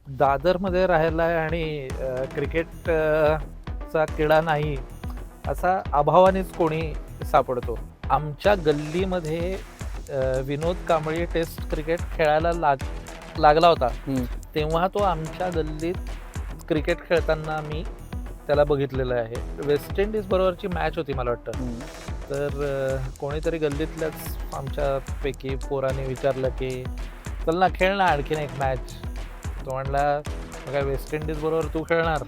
दादरमध्ये राहिला आहे आणि क्रिकेट चा किडा नाही असा अभावानेच कोणी सापडतो. आमच्या गल्लीमध्ये विनोद कांबळी टेस्ट क्रिकेट खेळायला लागला होता. तेव्हा तो आमच्या गल्लीत क्रिकेट खेळताना मी त्याला बघितलेलं आहे. वेस्ट इंडिज बरोबरची मॅच होती मला वाटतं. तर कोणीतरी गल्लीतल्याच आमच्यापैकी पोराने विचारलं की चल ना खेळ ना आणखीन एक मॅच. तो म्हणला काय वेस्ट इंडिज बरोबर तू खेळणार?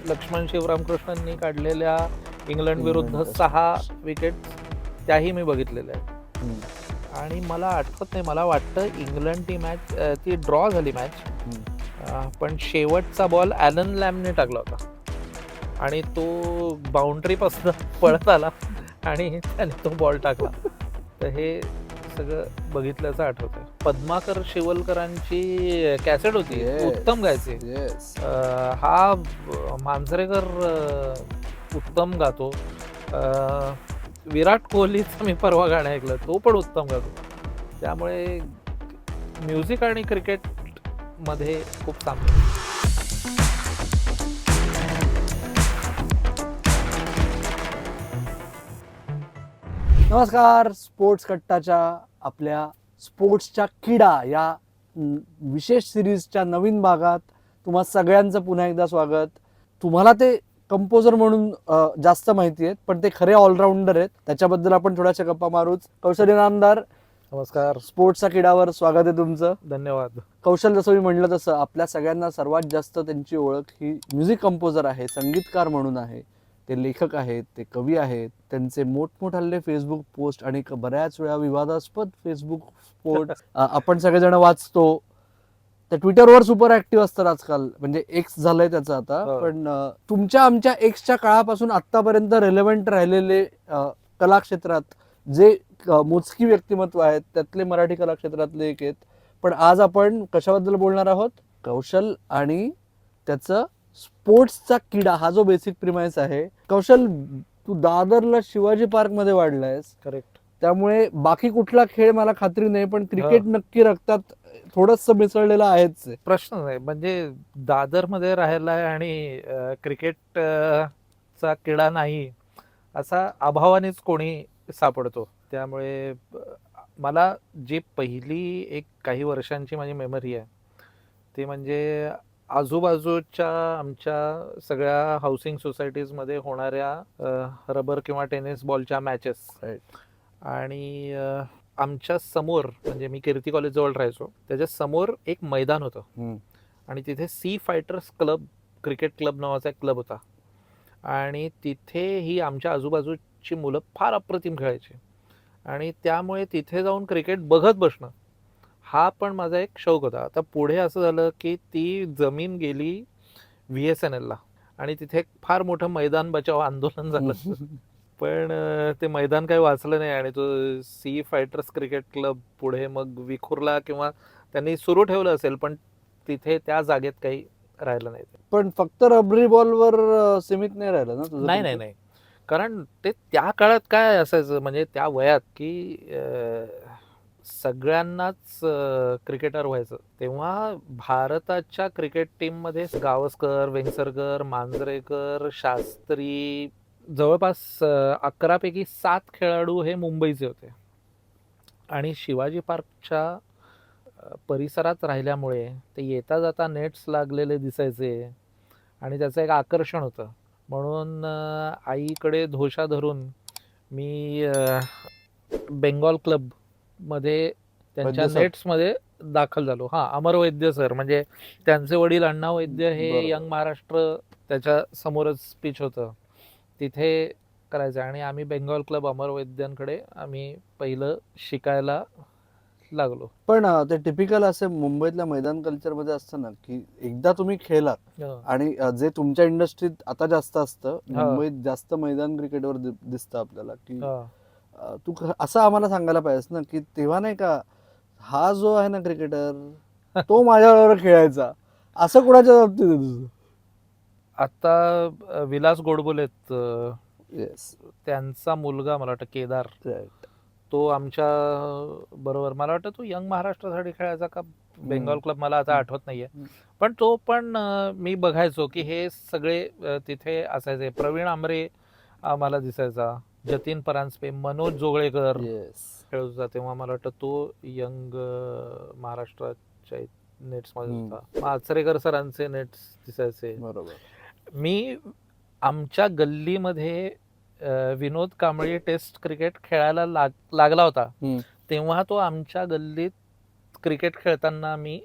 लक्ष्मण शिवरामकृष्णांनी काढलेल्या इंग्लंड विरुद्ध 6 विकेट त्याही मी बघितलेल्या आहेत. आणि मला आठवत नाही, मला वाटतं इंग्लंड ती मॅच ती ड्रॉ झाली मॅच, पण शेवटचा बॉल ॲलन लॅमने टाकला होता आणि तो बाउंड्रीपासून पळत आला आणि त्याने तो बॉल टाकला. तर हे सगळं बघितल्याचं आठवतंय. पद्माकर शिवलकरांची कॅसेट होती, उत्तम गायचे. हा मांजरेकर उत्तम गातो. विराट कोहलीचं मी परवा गाणं ऐकलं, तो पण उत्तम गातो. त्यामुळे म्युझिक आणि क्रिकेट मध्ये खूप साम्य. नमस्कार. स्पोर्ट्स कट्टाच्या आपल्या स्पोर्ट्सच्या किडा या विशेष सिरीजच्या नवीन भागात तुम्हा सगळ्यांचं पुन्हा एकदा स्वागत. तुम्हाला ते कंपोजर म्हणून जास्त माहिती आहेत, पण ते खरे ऑलराऊंडर आहेत. त्याच्याबद्दल आपण थोड्याशा गप्पा मारूच. कौशल इनामदार, नमस्कार. स्पोर्ट्सच्या किडावर स्वागत आहे तुमचं. धन्यवाद. कौशल, जसं मी म्हणलं तसं आपल्या सगळ्यांना सर्वात जास्त त्यांची ओळख ही म्युझिक कंपोजर आहे, संगीतकार म्हणून आहे. ते लेखक आहेत, ते कवी आहेत. त्यांचे मोठमोठाले फेसबुक पोस्ट आणि बऱ्याच वेळा विवादास्पद फेसबुक पोस्ट आपण सगळेजण वाचतो. त्या ट्विटरवर सुपर ऍक्टिव्ह असतात आजकाल, म्हणजे एक्स झालंय त्याचं आता. पण तुमच्या आमच्या एक्सच्या काळापासून आतापर्यंत रेलेव्हंट राहिलेले कलाक्षेत्रात जे मोजकी व्यक्तिमत्व आहेत त्यातले मराठी कलाक्षेत्रातले एक आहेत. पण आज आपण कशाबद्दल बोलणार आहोत? कौशल आणि त्याचं स्पोर्ट्सचा किडा हा जो बेसिक प्रिमाइस आहे. कौशल, तू दादरला शिवाजी पार्क मध्ये वाढलायस. करेक्ट. त्यामुळे बाकी कुठला खेळ मला खात्री नाही, पण क्रिकेट नक्की रक्तात थोडस मिसळलेलं आहेच. प्रश्न नाही, म्हणजे दादरमध्ये राहिला आहे आणि क्रिकेट चा किडा नाही असा अभावानेच कोणी सापडतो. त्यामुळे मला जी पहिली एक काही वर्षांची माझी मेमरी आहे ती म्हणजे आजूबाजूच्या आमच्या सगळ्या हाऊसिंग सोसायटीजमध्ये होणाऱ्या रबर किंवा टेनिस बॉलच्या मॅचेस. आणि आमच्या समोर, म्हणजे मी कीर्ती कॉलेज जवळ राहायचो, त्याच्या समोर एक मैदान होतं आणि तिथे sea fighters club, cricket club नावाचा एक क्लब होता. आणि तिथे ही आमच्या आजूबाजूची मुलं फार अप्रतिम खेळायची आणि त्यामुळे तिथे जाऊन क्रिकेट बघत बसणं हा पण माझा एक शौक होता. आता पुढे असं झालं की ती जमीन गेली VSNL ला आणि तिथे फार मोठं मैदान बचाव आंदोलन झालं. पण ते मैदान काही वाचलं नाही आणि तो सी फायटर्स क्रिकेट क्लब पुढे मग विखुरला किंवा त्यांनी सुरू ठेवलं असेल, पण तिथे त्या जागेत काही राहिलं नाही. पण फक्त रबरी बॉलवर सीमित नाही राहिलं ना तुझं? नाही नाही नाही, कारण ते त्या काळात काय असायचं, म्हणजे त्या वयात की सगळ्यांनाच क्रिकेटर व्हायचं. तेव्हा भारताच्या क्रिकेट टीममध्ये गावस्कर, वेंगसरकर, मांजरेकर, शास्त्री, जवळपास 11 पैकी 7 खेळाडू हे मुंबईचे होते. आणि शिवाजी पार्कच्या परिसरात राहिल्यामुळे ते येता जाता नेट्स लागलेले दिसायचे आणि त्याचं एक आकर्षण होतं. म्हणून आईकडे धोशा धरून मी बेंगॉल क्लबमध्ये त्यांच्या नेट्समध्ये दाखल झालो. अमर वैद्य सर, म्हणजे त्यांचे वडील अण्णा वैद्य हे यंग महाराष्ट्र त्याच्या समोरच पिच होतं, तिथे करायचं. आणि आम्ही बेंगॉल क्लब अमर वैद्यांकडे आम्ही पहिलं शिकायला लागलो. पण ते टिपिकल असे मुंबईतल्या मैदान कल्चर मध्ये असतं ना, की एकदा तुम्ही खेळलात आणि जे तुमच्या इंडस्ट्रीत आता जास्त असतं, मुंबईत जास्त मैदान क्रिकेटवर दिसतं आपल्याला, की तू असं आम्हाला सांगायला पाहिजेस ना, की तेव्हा नाही का हा जो आहे ना क्रिकेटर तो माझ्याबरोबर खेळायचा, असं कुणाच्या बाबतीत आहे तुझं? आता विलास गोडबोलेत, त्यांचा मुलगा मला वाटतं केदार, तो आमच्या बरोबर, मला वाटतं तो यंग महाराष्ट्रासाठी खेळायचा का बेंगॉल क्लब मला आता आठवत नाहीये, पण तो पण मी बघायचो की हे सगळे तिथे असायचे. प्रवीण आमरे आम्हाला दिसायचा, जतीन परांजपे, मनोज जोगळेकर येस. खेळत होता तेव्हा. मला वाटतं तो यंग महाराष्ट्राच्या नेट्समध्ये हम्म. होता. मग आचरेकर सरांचे नेट्स दिसायचे. बरोबर. मी आमच्या गल्लीमध्ये विनोद कांबळे टेस्ट क्रिकेट खेळायला लागला होता, तेव्हा तो आमच्या गल्लीत क्रिकेट खेळताना मी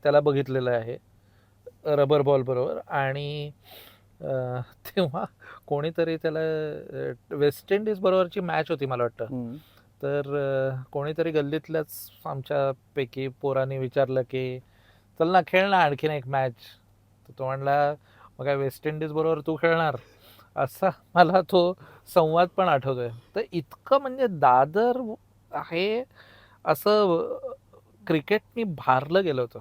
त्याला बघितलेलं आहे रबर बॉल बरोबर. आणि तेव्हा कोणीतरी त्याला वेस्ट इंडिज बरोबरची मॅच होती मला वाटतं, तर कोणीतरी गल्लीतल्याच आमच्यापैकी पोरांनी विचारलं की चल ना खेळ ना आणखीन एक मॅच. तो म्हणला मग काय वेस्ट इंडिज बरोबर तू खेळणार, असा मला तो संवाद पण आठवतोय. तर इतकं म्हणजे दादर हे असं क्रिकेटनी भारलं गेलं होतं.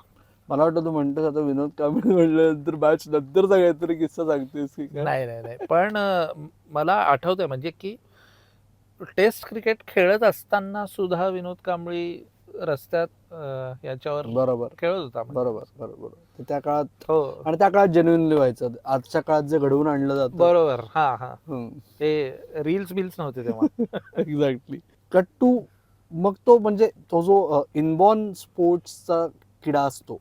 मला वाटतं तू म्हणतोस आता विनोद कांबळे म्हणल्यानंतर मॅच नंतरचा काहीतरी किस्सा सांगतेस की काय? नाही, पण मला आठवतंय म्हणजे की टेस्ट क्रिकेट खेळत असताना सुद्धा विनोद कांबळी रस्त्यात याच्यावर बरोबर खेळत होता. बरोबर बरोबर. तर त्या काळात, हो आणि त्या काळात जेन्युइनली व्हायचं. आजच्या काळात जे घडवून आणलं जातं. बरोबर. हा ते रील्स बिल्स नव्हते तेव्हा. एक्झॅक्टली. कट टू, मग तो म्हणजे तो जो इनबॉर्न स्पोर्ट्सचा किडा असतो,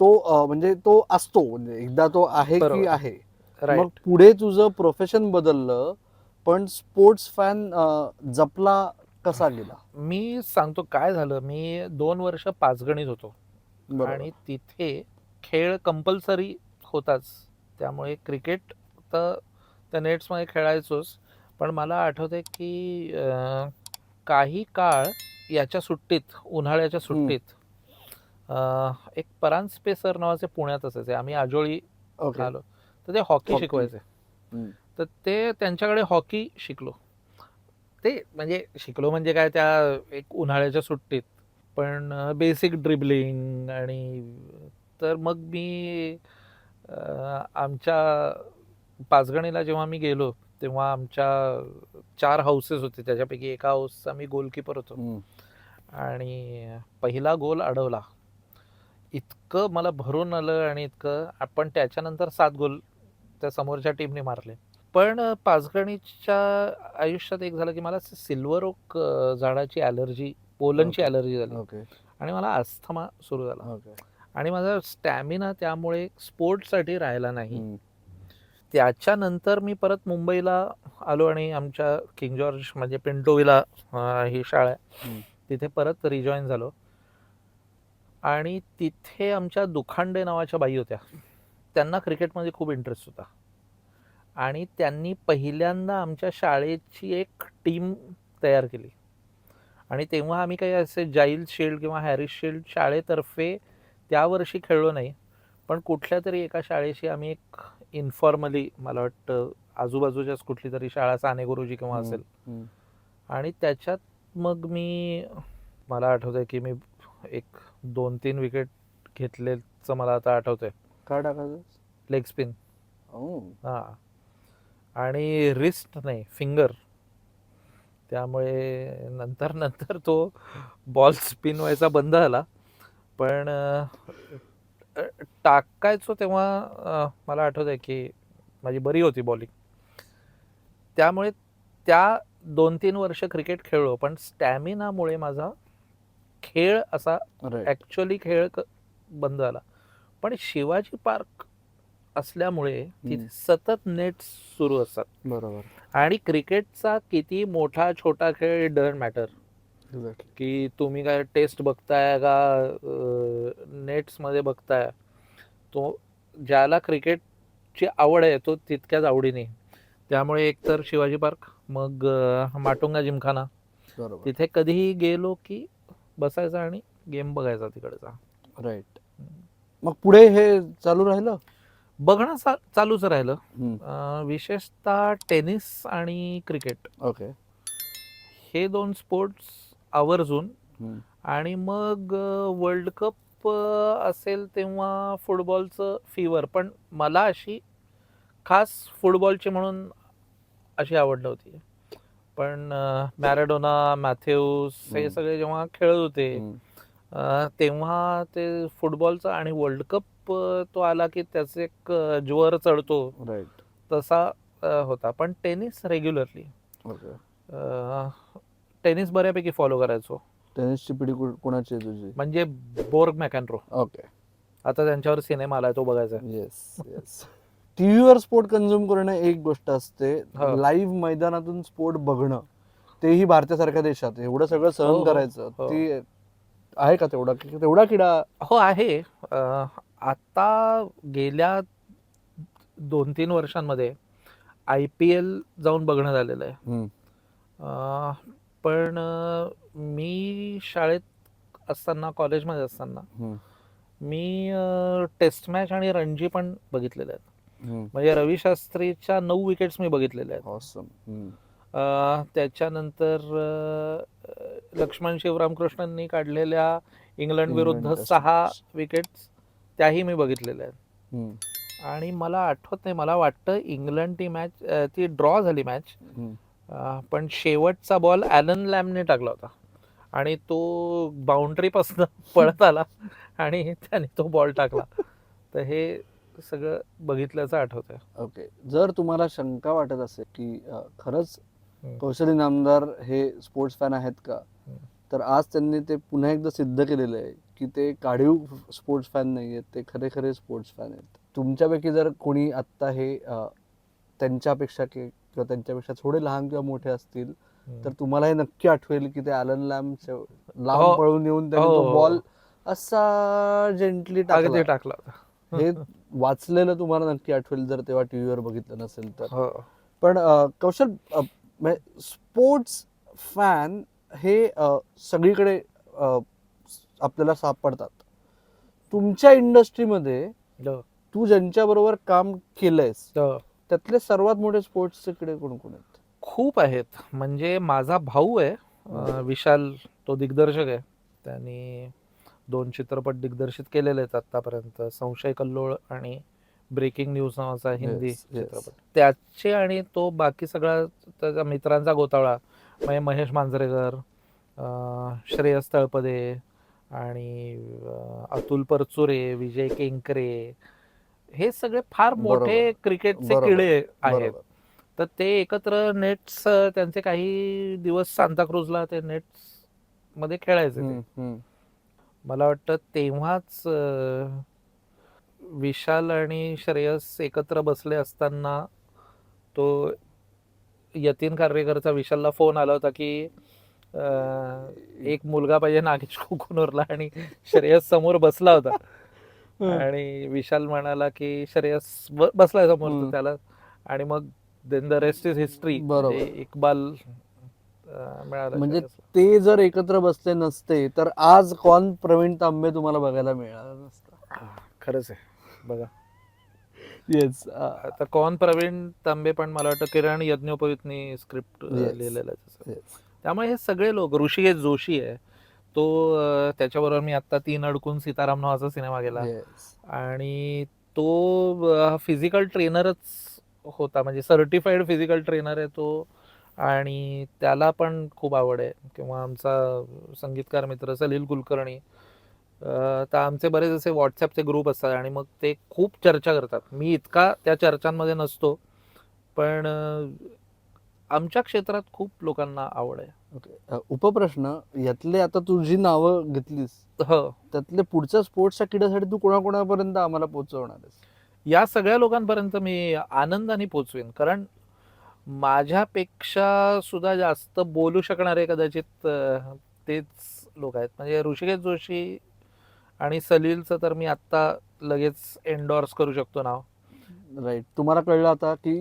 तो म्हणजे तो असतो, म्हणजे एकदा तो आहे की बरोबर. आहे. मग राईट. पुढे तुझं प्रोफेशन बदललं, पण स्पोर्ट्स फॅन जपला कसा गेला? मी सांगतो काय झालं. मी 2 वर्ष पाचगणीत होतो बरोबर. आणि तिथे खेळ कंपल्सरी होताच. त्यामुळे क्रिकेट तर त्या नेट्समध्ये खेळायचोच. पण मला आठवतंय की काही काळ याच्या सुट्टीत, उन्हाळ्याच्या सुट्टीत एक परांजपे सर नावाचे पुण्यात असायचे. आम्ही आजोळी ओके. आलो तर ते हॉकी हॉकी. शिकवायचे. तर ते त्यांच्याकडे हॉकी शिकलो. ते म्हणजे शिकलो म्हणजे काय, त्या एक उन्हाळ्याच्या सुट्टीत. पण बेसिक ड्रिबलिंग. आणि तर मग मी आमच्या पाचगणीला जेव्हा मी गेलो तेव्हा आमच्या 4 हाऊसेस होते, त्याच्यापैकी एका हाऊसचा मी गोलकीपर होतो. आणि पहिला गोल अडवला, इतकं मला भरून आलं आणि इतकं. आपण त्याच्यानंतर 7 गोल त्या समोरच्या टीमने मारले. पण पाचगणीच्या आयुष्यात एक झालं की मला सिल्वर ओक झाडाची ॲलर्जी, पोलनची ॲलर्जी झाली आणि मला अस्थमा सुरू झाला. आणि माझा स्टॅमिना त्यामुळे स्पोर्ट्ससाठी राहिला नाही. त्याच्यानंतर मी परत मुंबईला आलो आणि आमच्या किंग जॉर्ज म्हणजे पिंटोविला ही शाळा आहे, तिथे परत रिजॉईन झालो. आणि तिथे आमच्या दुखांडे नावाच्या बाई होत्या, त्यांना क्रिकेटमध्ये खूप इंटरेस्ट होता. आणि त्यांनी पहिल्यांदा आमच्या शाळेची एक टीम तयार केली. आणि तेव्हा आम्ही काही असे जाईल शिल्ड किंवा हॅरिस शिल्ड शाळेतर्फे त्या वर्षी खेळलो नाही, पण कुठल्या तरी एका शाळेशी आम्ही एक इन्फॉर्मली, मला वाटतं आजूबाजूच्याच कुठली तरी शाळा, साने गुरुजी किंवा असेल, आणि त्याच्यात मग मला आठवतंय की मी एक 2-3 विकेट घेतलेचं मला आता आठवतंय. काय टाकायचं? Leg spin. हा, आणि रिस्ट नाही, फिंगर. त्यामुळे नंतर तो बॉल स्पिन व्हायचा बंद झाला. पण टाकायचो तेव्हा मला आठवतंय की माझी बरी होती बॉलिंग. त्यामुळे त्या 2-3 वर्ष क्रिकेट खेळलो, पण स्टॅमिनामुळे माझा खेळ असा ॲक्च्युअली खेळ बंद झाला. पण शिवाजी पार्क असल्यामुळे तिथे सतत नेट्स सुरू असतात. बरोबर. आणि क्रिकेटचा किती मोठा छोटा खेळ, इट डझंट मॅटर की तुम्ही काय टेस्ट बघताय का नेट्समध्ये बघताय. तो ज्याला क्रिकेटची आवड आहे तो तितक्याच आवडीने. त्यामुळे एकतर शिवाजी पार्क, मग माटुंगा जिमखाना, तिथे कधीही गेलो की बसायचा आणि गेम बघायचा तिकडचा. राईट. मग पुढे हे चालू राहिलं, बघणं चालूच राहिलं. विशेषतः टेनिस आणि क्रिकेट, ओके, हे 2 स्पोर्ट्स आवर्जून. आणि मग वर्ल्ड कप असेल तेव्हा फुटबॉलचं फीवर. पण मला अशी खास फुटबॉलची म्हणून अशी आवड नव्हती. पण मॅराडोना, मॅथ्यूज हे सगळे जेव्हा खेळत होते तेव्हा ते फुटबॉलचा आणि वर्ल्ड कप तो आला की त्याचे एक ज्वर चढतो राईट. तसा होता. पण टेनिस रेग्युलरली, ओके. टेनिस बऱ्यापैकी फॉलो करायचो. टेनिसची पिढी कोणाची आहे तुझी? म्हणजे बोर्ग मॅकॅन्ट्रो, ओके. आता त्यांच्यावर सिनेमा आलाय तो बघायचा. Yes yes. टीव्हीवर स्पोर्ट कन्झ्युम करणं एक गोष्ट असते, हो. लाईव्ह मैदानातून स्पोर्ट बघणं, तेही भारतासारख्या देशात एवढं सगळं हो, सहन हो, करायचं, हो. ती आहे का तेवढा किडा? हो आहे. आता गेल्या 2-3 वर्षांमध्ये IPL जाऊन बघणं झालेलं आहे. हम्म. पण मी शाळेत असताना, कॉलेजमध्ये असताना हम्म. मी टेस्ट मॅच आणि रणजी पण बघितलेले आहेत. हम्म. म्हणजे रवी शास्त्रीच्या 9 विकेट्स मी बघितलेल्या आहेत. Awesome. हम्म. त्याच्यानंतर लक्ष्मण शिवरामकृष्णननी काढलेल्या इंग्लंड विरुद्ध इंग्लंड टेस्ट 6 मॅच. विकेट्स त्याही मी बघितलेल्या आहेत. हम्म. आणि मला आठवत नाही, मला वाटतं इंग्लंड ती मॅच ती ड्रॉ झाली मॅच. हम्म. पण शेवटचा बॉल ॲलन लॅमने टाकला होता आणि तो बाउंड्रीपासून पळत आला आणि त्याने तो बॉल टाकला. तर हे सगळं बघितल्याचं आठवतंय. ओके. जर तुम्हाला शंका वाटत असेल की खरंच हम्म. कौशल इनामदार हे स्पोर्ट्स फॅन आहेत का, हम्म. तर आज त्यांनी ते पुन्हा एकदा सिद्ध केलेलं आहे की ते काढीव स्पोर्ट्स फॅन नाही आहेत, ते खरे स्पोर्ट्स फॅन आहेत. तुमच्यापैकी जर कोणी आत्ता हे त्यांच्यापेक्षा किंवा त्यांच्यापेक्षा थोडे लहान किंवा मोठे असतील तर तुम्हाला हे नक्की आठवेल की ते ॲलन लॅम लांब हो. पळून येऊन त्यांनी हो, तो हो. बॉल असा जेंटली टाकला. अगदी टाकला होता. हे वाचलेलं तुम्हाला नक्की आठवेल जर तेव्हा टीव्हीवर बघितलं नसेल तर. हो. पण कौशल, स्पोर्ट्स फॅन हे सगळीकडे आपल्याला सापडतात. तुमच्या इंडस्ट्रीमध्ये हो. तू ज्यांच्याबरोबर काम केलंयस हो. त्यातले सर्वात मोठे स्पोर्ट्सचे किडे कोण कोण आहेत? खूप आहेत. म्हणजे माझा भाऊ आहे विशाल, तो दिग्दर्शक आहे. त्यांनी 2 चित्रपट दिग्दर्शित केलेले आहेत आतापर्यंत, संशय कल्लोळ आणि ब्रेकिंग न्यूज नावाचा हिंदी Yes, yes. चित्रपट. त्याचे आणि तो बाकी सगळा त्याच्या मित्रांचा गोतावळा, म्हणजे महेश मांजरेकर, श्रेयस तळपदे आणि अतुल परचुरे, विजय केंकरे, हे सगळे फार मोठे बरोबर. क्रिकेटचे बरोबर. किडे आहेत. बरोबर. तर ते एकत्र नेट्स, त्यांचे काही दिवस सांताक्रूजला ते नेट्स मध्ये खेळायचे ते. हम्म, हम्म. मला वाटतं तेव्हाच विशाल आणि श्रेयस एकत्र बसले असताना तो यतीन खार्वेकरचा विशालला फोन आला होता की एक मुलगा पाहिजे नागेश कुकुनूरला, आणि श्रेयस समोर बसला होता. आणि विशाल म्हणाला की श्रेयस बसलाय समोर, तर त्याला, आणि मग then the rest is history. बरोबर. इक्बाल मिळाला म्हणजे श्रेयसला. ते जर एकत्र बसले नसते तर आज कोण प्रवीण तांबे तुम्हाला बघायला मिळाला नसता. खरंच आहे. बघा, येस. आता कोण प्रवीण तांबे, पण मला वाटतं किरण यज्ञोपवीतनी स्क्रिप्ट Yes. लिहिलेलं आहे तसं. त्यामुळे हे सगळे लोक, ऋषिकेश जोशी आहे तो, त्याच्याबरोबर मी आता 3 अडकून सीताराम नावाचा सिनेमा केला. आणि तो फिजिकल ट्रेनरच होता, म्हणजे सर्टिफाईड फिजिकल ट्रेनर आहे तो. आणि त्याला पण खूप आवड आहे. किंवा आमचा संगीतकार मित्र सलील कुलकर्णी, तर आमचे बरेच असे व्हॉट्सॲपचे ग्रुप असतात आणि मग ते खूप चर्चा करतात. मी इतका त्या चर्चांमध्ये नसतो, पण आमच्या क्षेत्रात खूप लोकांना आवड आहे. ओके. उपप्रश्न, यातले आता तू जी नावं घेतलीस हो, त्यातले पुढच्या स्पोर्ट्सच्या किड्यासाठी तू कोणाकोणापर्यंत आम्हाला पोहोचवणार आहेस? या सगळ्या लोकांपर्यंत मी आनंदाने पोचवेन, कारण माझ्यापेक्षा सुद्धा जास्त बोलू शकणारे कदाचित तेच लोक आहेत. म्हणजे ऋषिकेश जोशी आणि सलीलचं तर मी आत्ता लगेच एन्डॉर्स करू शकतो नाव. राईट. तुम्हाला कळलं आता की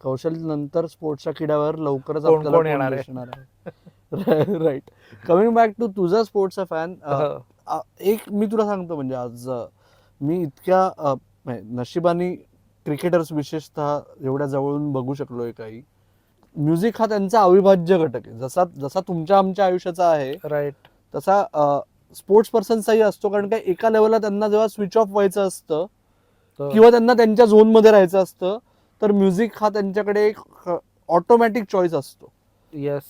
कौशल नंतर स्पोर्ट्सच्या किड्यावर लवकरच कोण आपल्याला कोण येणार आहे. दिसणार आहे. राईट. कमिंग बॅक टू तुझा स्पोर्ट्सचा फॅन, हो. एक मी तुला सांगतो, म्हणजे आज मी इतक्या नशिबाने क्रिकेटर्स विशेषतः एवढ्या जवळून बघू शकलोय. काही म्युझिक हा त्यांचा अविभाज्य घटक आहे, जसा जसा तुमच्या आमच्या आयुष्याचा आहे राईट. तसा स्पोर्ट्स पर्सनचाही असतो. कारण काय, एका लेवलला त्यांना जेव्हा स्विच ऑफ व्हायचं असतं किंवा त्यांना त्यांच्या झोनमध्ये राहायचं असतं तर म्युझिक हा त्यांच्याकडे एक ऑटोमॅटिक चॉईस असतो. येस.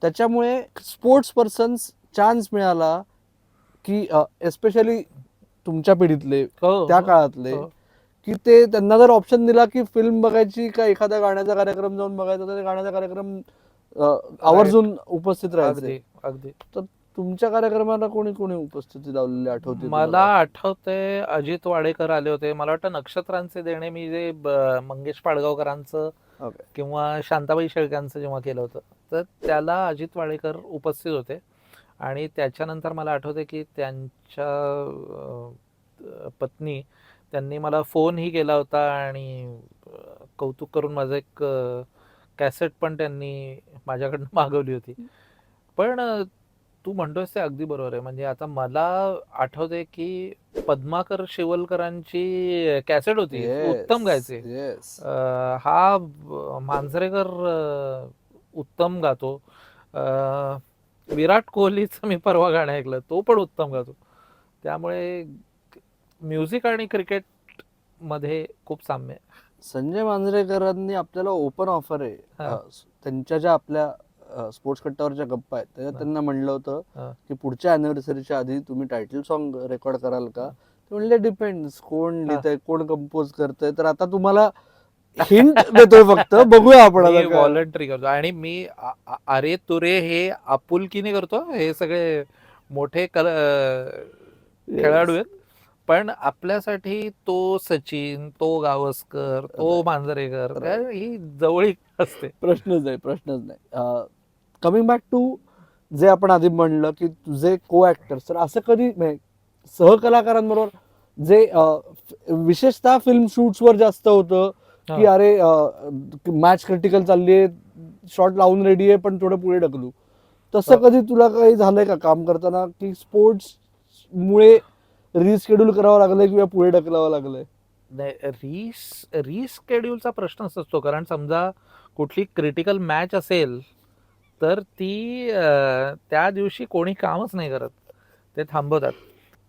त्याच्यामुळे स्पोर्ट्स पर्सन्स चान्स मिळाला की एस्पेशली तुमच्या पिढीतले, हो, त्या हो, काळातले, हो. की ते त्यांना जर ऑप्शन दिला की फिल्म बघायची का एखाद्या गाण्याचा कार्यक्रम जाऊन बघायचा, तर ते गाण्याचा कार्यक्रम आवर्जून उपस्थित राहायचे. अगदी अगदी. तर तुमच्या कार्यक्रमाला कोणी कोणी उपस्थिती लावलेली आठवते मला तुम्हाला? आठवतंय अजित वाडेकर आले होते. मला वाटतं नक्षत्रांचे देणे मी जे मंगेश पाडगावकरांचं ओके. किंवा शांताबाई शेळक्यांचं जेव्हा केलं होतं, तर त्याला अजित वाडेकर उपस्थित होते. आणि त्याच्यानंतर मला आठवते की त्यांच्या पत्नी त्यांनी मला फोनही केला होता आणि कौतुक करून माझं एक कॅसेट पण त्यांनी माझ्याकडनं मागवली होती. पण तू म्हणतोयस ते अगदी बरोबर आहे. म्हणजे आता मला आठवते की पद्माकर शिवलकरांची कॅसेट होती. उत्तम येस, गायचे. येस. हा मांजरेकर उत्तम गातो. विराट कोहलीचं मी परवा गाणं ऐकलं, तो पण उत्तम गातो. त्यामुळे म्युझिक आणि क्रिकेट मध्ये खूप साम्य आहे. संजय मांजरेकरांनी आपल्याला ओपन ऑफर आहे. हा, त्यांच्या ज्या आपल्या स्पोर्ट्स कट्टावरच्या गप्पा आहेत त्याच्यात हा, त्यांना म्हणलं होतं हा. की पुढच्या अॅनिव्हर्सरीच्या आधी तुम्ही टायटल सॉन्ग रेकॉर्ड कराल का? ते म्हणले डिपेंड्स, कोण हा. लिहितंय, कोण कंपोज करतंय. तर आता तुम्हाला हिंट देतोय, फक्त बघूया आपण मी आता काय. व्हॉलंटरी करतो आणि मी अरे तुरे हे आपुलकीने करतो. हे सगळे मोठे खेळाडू Yes. आहेत. पण आपल्यासाठी तो सचिन, तो गावस्कर, तो Right. मांजरेकर Right. काय ही जवळीक असते. प्रश्नच नाही. कमिंग बॅक टू जे आपण आधी म्हणलं की तुझे को ऍक्टर्स, तर असं कधी म्हणजे सहकलाकारांबरोबर जे विशेषतः फिल्म शूट्सवर जास्त होतं की हा. अरे मॅच क्रिटिकल चालली आहे, शॉट लावून रेडी आहे पण थोडं पुढे ढकलू, तसं हा. कधी तुला काही झालंय का काम करताना की स्पोर्ट्स मुळे रिस्केड्यूल करावं लागलंय किंवा पुढे ढकलावं लागलंय? नाही, रिस्केड्यूलचा प्रश्नच नसतो. कारण समजा कुठली क्रिटिकल मॅच असेल तर ती त्या दिवशी कोणी कामच नाही करत, ते थांबवतात.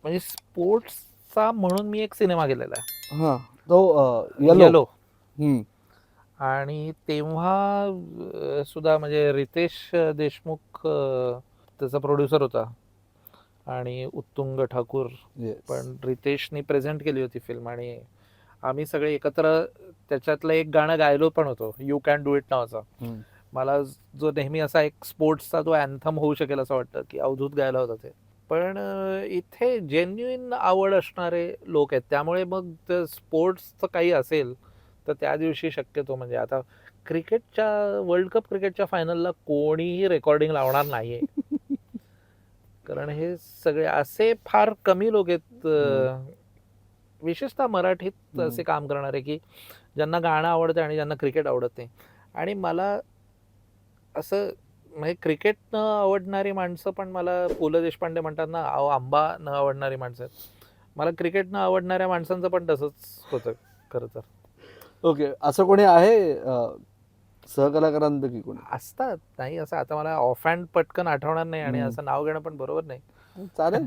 म्हणजे स्पोर्ट्सचा म्हणून मी एक सिनेमा केलेला आहे, हा, तो येलो. येलो. हम्म. आणि तेव्हा सुद्धा म्हणजे रितेश देशमुख त्याचा प्रोड्युसर होता आणि उत्तुंग ठाकूर. येस. पण रितेशनी प्रेझेंट केली होती फिल्म आणि आम्ही सगळे एकत्र त्याच्यातलं एक गाणं गायलो पण होतो, यू कॅन डू इट नावाचा. मला जो नेहमी असा एक स्पोर्ट्सचा जो अँथम होऊ शकेल असं वाटतं की अवधूत गायला होता ते. पण इथे जेन्युइन आवड असणारे लोक आहेत, त्यामुळे मग ते स्पोर्ट्सचं काही असेल तर त्या दिवशी शक्यतो म्हणजे आता क्रिकेटच्या वर्ल्ड कप क्रिकेटच्या फायनलला कोणीही रेकॉर्डिंग लावणार नाहीये. कारण हे सगळे असे फार कमी लोक आहेत, विशेषतः मराठीत असे काम करणारे की ज्यांना गाणं आवडतं आणि ज्यांना क्रिकेट आवडत नाही. आणि मला असं म्हणजे क्रिकेट न आवडणारी माणसं पण मला पु ल देशपांडे म्हणतात ना, अहो आंबा न आवडणारी माणसं आहेत. मला क्रिकेट न आवडणाऱ्या माणसांचं पण तसंच होतं खरं तर. ओके, असं कोणी आहे सहकलाकारांपैकी कोणी? असतात, नाही असं आता मला ऑफ हँड पटकन आठवणार नाही आणि हम्म. असं नाव घेणं पण बरोबर नाही. चालेल.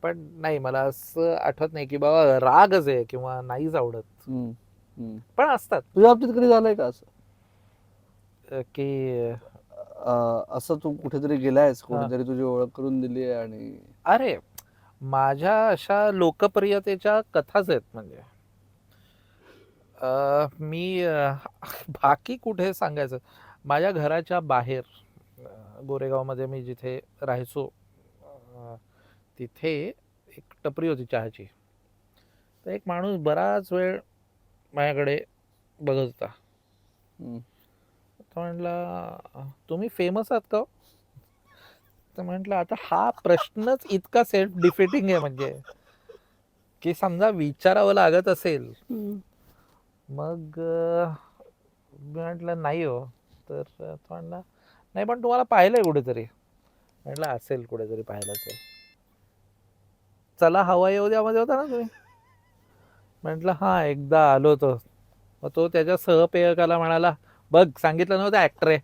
पण नाही, मला असं आठवत नाही की बाबा रागच आहे किंवा नाहीच आवडत. हम्म. हम्म. पण असतात तुझ्या बाबतीत कधी झालंय का असं? की असं तू कुठेतरी गेलायस, हा. कोणीतरी तुझी ओळख करून दिली आहे आणि अरे, माझ्या अशा लोकप्रियतेच्या कथाच आहेत. म्हणजे मी बाकी कुठे सांगायचं, माझ्या घराच्या बाहेर गोरेगावमध्ये मी जिथे राहायचो तिथे एक टपरी होती चहाची. तर एक माणूस बराच वेळ माझ्याकडे बघत होता. तो म्हटला, तुम्ही फेमस आहात का? तर म्हटलं, आता हा प्रश्नच इतका सेल्फ डिफिटिंग आहे म्हणजे की समजा विचारावं लागत असेल. मग मी म्हटलं नाही हो. तर तो म्हणला, नाही पण तुम्हाला पाहिलंय कुठेतरी. म्हटलं असेल कुठेतरी पाहिलं असेल. चला हवा येऊ द्या मध्ये होता ना तुम्ही? म्हटलं हा, एकदा आलो होतो. मग तो त्याच्या सहपेयकाला म्हणाला, बघ सांगितलं नव्हतं ऍक्टर आहे.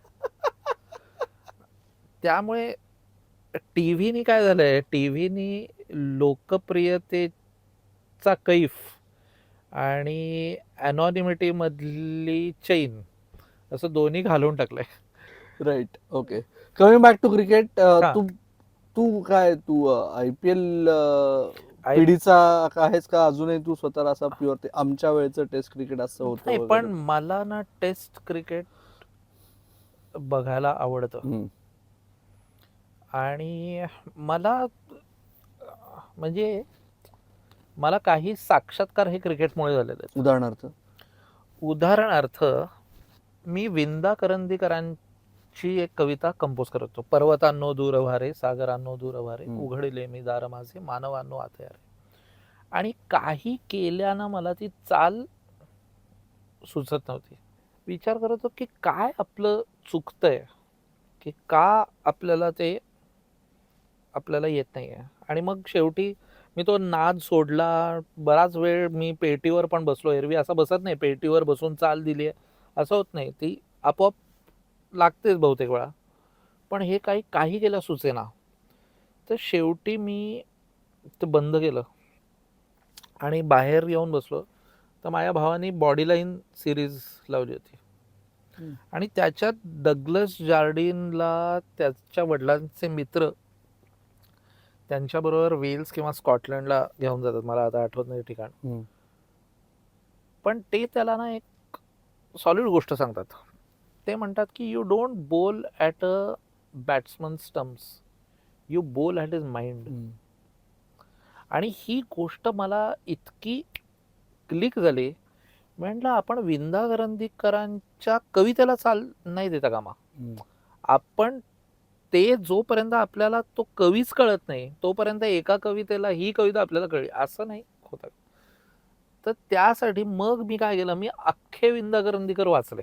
त्यामुळे टीव्हीनी काय झालंय, टीव्हीनी लोकप्रियतेचा कैफ आणि अनॉनिमिटी मधली चैन असं दोन्ही घालून टाकलंय. Right. Okay, coming back to cricket. हा. तू काय IPL आय- पिढीचा आहेस का अजूनही तू स्वतःला असा प्युअर ते आमच्या वेळचं टेस्ट क्रिकेट असं होतं नाही, वगैरे? पण मला ना टेस्ट क्रिकेट बघायला आवडतं. हम्म. आणि मला म्हणजे मला काही साक्षात्कार हे क्रिकेटमुळे झालेले आहेत. उदाहरणार्थ उदाहरणार्थ, मी विंदा करंदीकरांची एक कविता कंपोज करत होतो. पर्वतांनो दूर वारे, सागरांनो दूर वारे, उघडले मी दार माझे, मानवांनो आते अरे. आणि काही केल्यानं मला ती चाल सुचत नव्हती. विचार करत होतो की काय आपलं चुकतंय, की का आपल्याला येत नाहीये. आणि मग शेवटी मी तो नाद सोडला. बराच वेळ मी पेटीवर पण बसलो. एरवी असं बसत नाही, पेटीवर बसून चाल दिली आहे असं होत नाही, ती आपोआप लागतेच बहुतेक वेळा. पण हे काही केलं सुचेना. तर शेवटी मी ते बंद केलं आणि बाहेर येऊन बसलो. तर माझ्या भावानी बॉडी लाईन सिरीज लावली होती. आणि त्याच्यात डग्लस जार्डिनला त्याच्या वडिलांचे मित्र त्यांच्याबरोबर वेल्स किंवा स्कॉटलंडला घेऊन जातात. मला आता आठवत नाही ठिकाण. पण ते त्याला ना एक सॉलिड गोष्ट सांगतात. ते म्हणतात की यू डोंट बोल at a batsman stumps, you बोल ॲट हिज माइंड. आणि ही गोष्ट मला इतकी क्लिक झाली. म्हटलं आपण विंदा करंदीकरांच्या कवितेला चाल नाही देता कामा. आपण ते जोपर्यंत आपल्याला तो कवीच कळत नाही तोपर्यंत एका कवितेला ही कविता आपल्याला कळली असं नाही होतं. तर त्यासाठी मग मी काय केलं, मी अख्खे विंदा करंदीकर वाचले.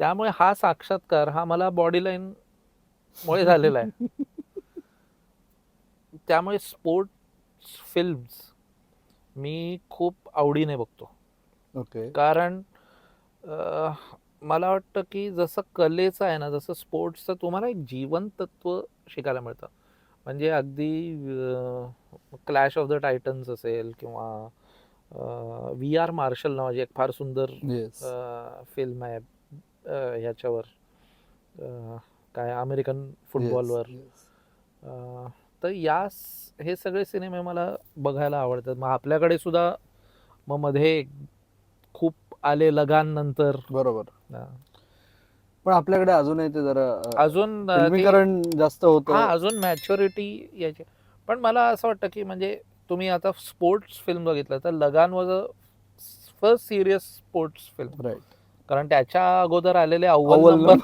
त्यामुळे हा साक्षात्कार हा मला बॉडी लाईन मुळे झालेला आहे. त्यामुळे स्पोर्ट्स फिल्म्स मी खूप आवडीने बघतो. ओके. कारण मला वाटतं की जसं कलेचं आहे ना, जसं स्पोर्ट्सचं तुम्हाला एक जीवन तत्व शिकायला मिळतं. म्हणजे अगदी क्लॅश ऑफ द टायटन्स असेल किंवा VR मार्शल नावाची एक फार सुंदर फिल्म आहे ह्याच्यावर, काय अमेरिकन फुटबॉलवर. तर हे सगळे सिनेमे मला बघायला आवडतात. मग आपल्याकडे सुद्धा मग मध्ये खूप आले लगान नंतर. बरोबर. पण आपल्याकडे अजूनही ते जरा अजून फिल्मीकरण जास्त होतं. अजून मॅच्युरिटी यायची. पण मला असं वाटतं की म्हणजे तुम्ही आता स्पोर्ट्स फिल्म बघितलं तर Lagaan was a first serious sports film. Right. कारण त्याच्या अगोदर आलेले अव्वल नंबर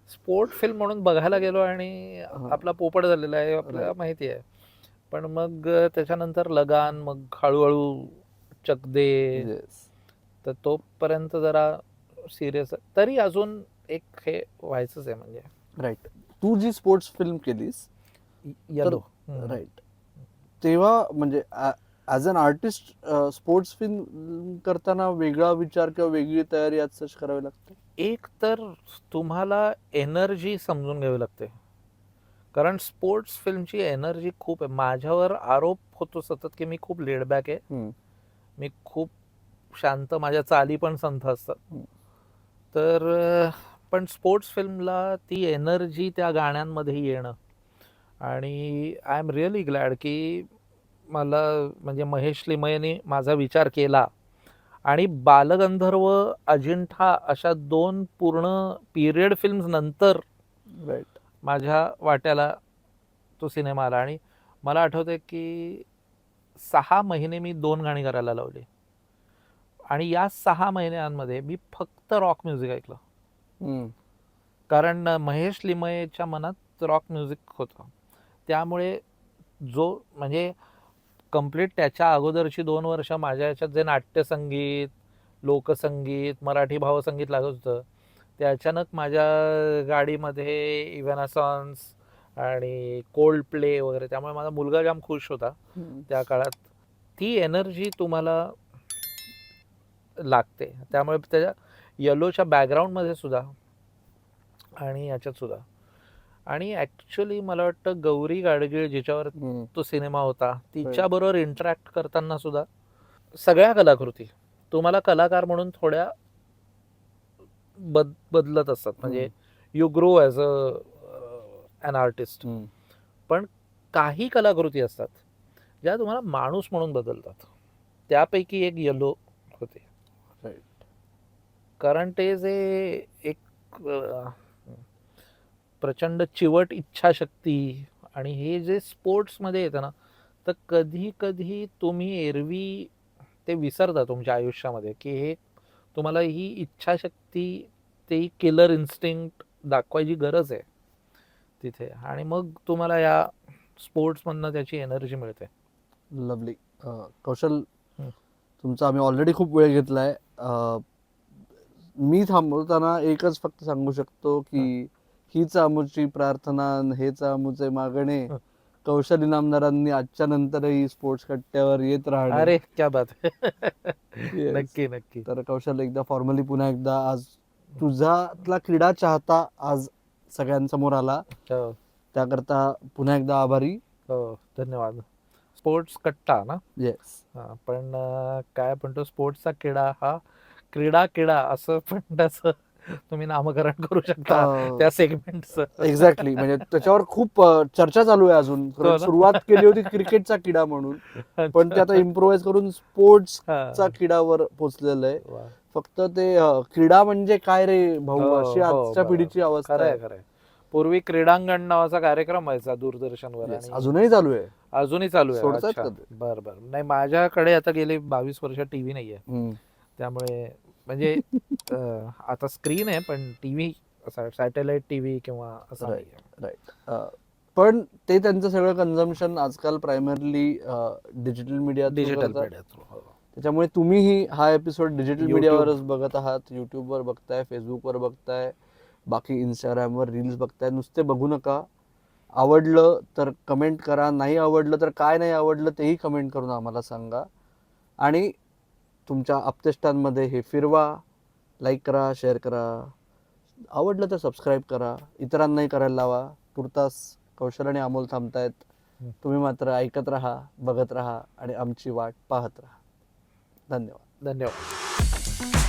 स्पोर्ट फिल्म म्हणून बघायला गेलो आणि आपला पोपट झालेला आहे आपल्याला माहिती आहे. पण मग त्याच्यानंतर लगान, मग हळूहळू चक दे. तर तोपर्यंत जरा सिरियस, तरी अजून एक हे व्हायचंच आहे म्हणजे. राईट. तू जी स्पोर्ट्स फिल्म केलीस येलो, राईट, तेव्हा म्हणजे as an artist sports film करताना वेगळा विचार किंवा वेगळी तयारी आज सच करावी लागते? एक तर तुम्हाला एनर्जी समजून घ्यावी लागते. कारण स्पोर्ट्स फिल्मची एनर्जी खूप आहे. माझ्यावर आरोप होतो सतत की मी खूप लेडबॅक आहे, मी खूप शांत, माझ्या चाली पण संथ असतात. तर पण स्पोर्ट्स फिल्मला ती एनर्जी त्या गाण्यांमध्ये येणं, आणि आय एम रिअली ग्लॅड की मला म्हणजे महेश लिमयेने माझा विचार केला आणि बालगंधर्व, अजिंठा अशा 2 पूर्ण पिरियड फिल्म्स नंतर माझ्या वाट्याला तो सिनेमा आला. आणि मला आठवतंय की 6 महिने मी 2 गाणी करायला लावली. आणि या 6 महिन्यांमध्ये मी फक्त रॉक म्युझिक ऐकलं. कारण महेश लिमयेच्या मनात रॉक म्युझिक होतं. त्यामुळे जो म्हणजे कम्प्लीट त्याच्या अगोदरची 2 वर्ष माझ्या याच्यात जे नाट्यसंगीत, लोकसंगीत, मराठी भावसंगीत लागत होतं, ते अचानक माझ्या गाडीमध्ये इव्हॅनासॉन्स आणि कोल्ड प्ले वगैरे. त्यामुळे माझा मुलगा जाम खुश होता त्या काळात. ती एनर्जी तुम्हाला लागते. त्यामुळे त्याच्या येलोच्या बॅकग्राऊंडमध्ये सुद्धा आणि याच्यात सुद्धा. आणि ॲक्च्युली मला वाटतं गौरी गाडगीळ जिच्यावर तो सिनेमा होता तिच्याबरोबर इंटरॅक्ट करताना सुद्धा सगळ्या कलाकृती तुम्हाला कलाकार म्हणून थोड्या बदलत असतात. म्हणजे you grow as a an artist. पण काही कलाकृती असतात ज्या तुम्हाला माणूस म्हणून बदलतात. त्यापैकी एक येलो होते. राईट. कारण ते जे एक प्रचंड चिवट इच्छाशक्ती आणि हे जे स्पोर्ट्समध्ये येतं ना, तर कधी कधी तुम्ही एरवी ते विसरता तुमच्या आयुष्यामध्ये की हे तुम्हाला ही इच्छाशक्ती, ते किलर इन्स्टिंक्ट दाखवायची गरज आहे तिथे, आणि मग तुम्हाला या स्पोर्ट्समधनं त्याची एनर्जी मिळते. लवली. कौशल, हं. तुमचा आम्ही ऑलरेडी खूप वेळ घेतलाय. मी थांबवताना एकच फक्त सांगू शकतो की हीच आमची प्रार्थना न हेच आमुचे मागणे, हं. कौशल इनामदारांनी आजच्या नंतरही स्पोर्ट्स कट्ट्यावर येत राहणे. अरे क्या बात आहे. Yes. नक्की नक्की. तर कौशल, एकदा फॉर्मली पुन्हा एकदा आज तुझ्यातला क्रीडा चाहता आज सगळ्यांसमोर आला, हो त्याकरता पुन्हा एकदा आभारी. हो, धन्यवाद. स्पोर्ट्स कट्टा ना. येस. पण काय म्हणतो, स्पोर्ट्सचा किडा हा क्रीडा असं पण त्याचं तुम्ही नामकरण करू शकता त्या सेगमेंटचं. एक्झॅक्टली. म्हणजे त्याच्यावर खूप चर्चा चालू आहे अजून. हो ना? सुरुवात केली होती क्रिकेटचा किडा म्हणून, पण ते आता इम्प्रोवाइज करून स्पोर्ट्सचा किडावर पोहोचलेलं आहे. वा. फक्त ते क्रीडा म्हणजे काय रे भाऊ, हो, अशी हो, आजच्या बरोबर. पिढीची अवस्था खरंय आहे. खरंय. पूर्वी क्रीडांगण नावाचा कार्यक्रम व्हायचा दूरदर्शनवर. Yes, आणि अजूनही चालू आहे. अजूनही चालू आहे. सोडतायत अच्छा. का ते? बर बर. नाही, माझ्याकडे आता गेले 22 वर्ष टीव्ही नाहीये, त्यामुळे म्हणजे आता स्क्रीन आहे पण टीव्ही असा सॅटेलाइट टीव्ही किंवा असा राईट नाहीये. राईट. पण ते त्यांचं सगळं कन्झम्पशन आजकाल प्रायमरली डिजिटल मीडिया डिजिटल करतात. Media through. त्याच्यामुळे तुम्हीही हा एपिसोड डिजिटल YouTube. मीडियावरच बघत आहात. युट्यूबवर बघताय, फेसबुकवर बघताय, बाकी इंस्टाग्रामवर रील्स बघताय. नुसते बघू नका. आवडलं तर कमेंट करा, नाही आवडलं तर काय नाही आवडलं तेही कमेंट करून आम्हाला सांगा. आणि तुमच्या आप्तेष्टांमध्ये हे फिरवा, लाईक करा, शेअर करा. आवडलं तर सबस्क्राईब करा, इतरांनाही करायला लावा. तुर्तास कौशल आणि अमोल थांबतायत. तुम्ही मात्र ऐकत राहा, बघत राहा आणि आमची वाट पाहत राहा. धन्यवाद. धन्यवाद.